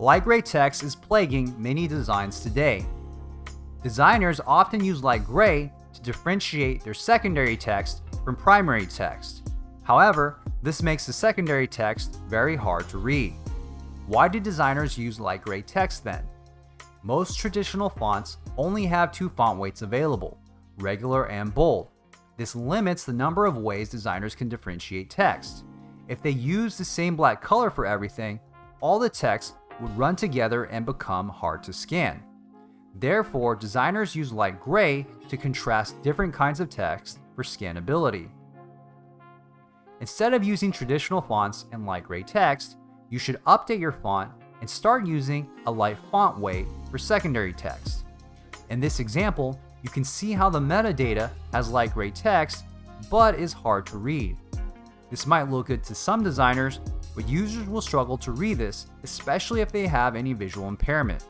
Light gray text is plaguing many designs today. Designers often use light gray to differentiate their secondary text from primary text. However, this makes the secondary text very hard to read. Why do designers use light gray text then? Most traditional fonts only have two font weights available, regular and bold. This limits the number of ways designers can differentiate text. If they use the same black color for everything, all the text would run together and become hard to scan. Therefore, designers use light gray to contrast different kinds of text for scannability. Instead of using traditional fonts and light gray text, you should update your font and start using a light font weight for secondary text. In this example, you can see how the metadata has light gray text, but is hard to read. This might look good to some designers, but users will struggle to read this, especially if they have any visual impairment.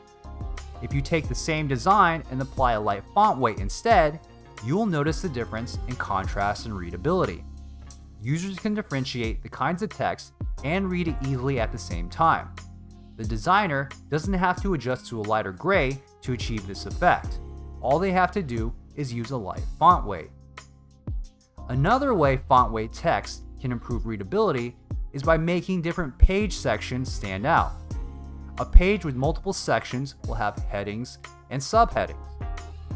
If you take the same design and apply a light font weight instead, you will notice the difference in contrast and readability. Users can differentiate the kinds of text and read it easily at the same time. The designer doesn't have to adjust to a lighter gray to achieve this effect. All they have to do is use a light font weight. Another way font weight text can improve readability is by making different page sections stand out. A page with multiple sections will have headings and subheadings.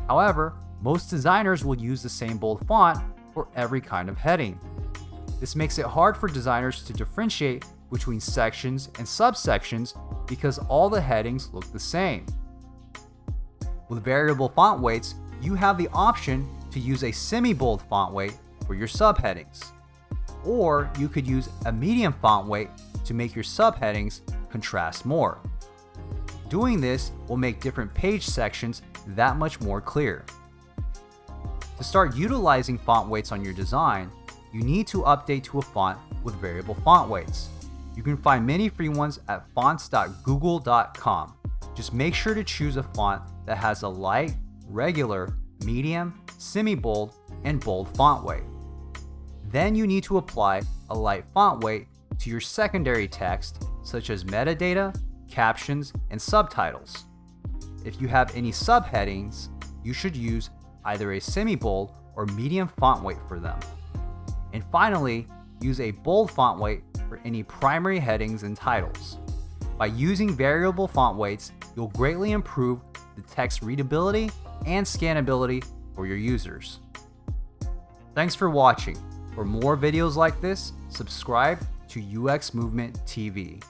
However, most designers will use the same bold font for every kind of heading. This makes it hard for designers to differentiate between sections and subsections because all the headings look the same. With variable font weights, you have the option to use a semi-bold font weight for your subheadings. Or you could use a medium font weight to make your subheadings contrast more. Doing this will make different page sections that much more clear. To start utilizing font weights on your design, you need to update to a font with variable font weights. You can find many free ones at fonts.google.com. Just make sure to choose a font that has a light, regular, medium, semi-bold, and bold font weight. Then you need to apply a light font weight to your secondary text, such as metadata, captions, and subtitles. If you have any subheadings, you should use either a semi-bold or medium font weight for them. And finally, use a bold font weight for any primary headings and titles. By using variable font weights, you'll greatly improve the text readability and scannability for your users. Thanks for watching. For more videos like this, subscribe to UX Movement TV.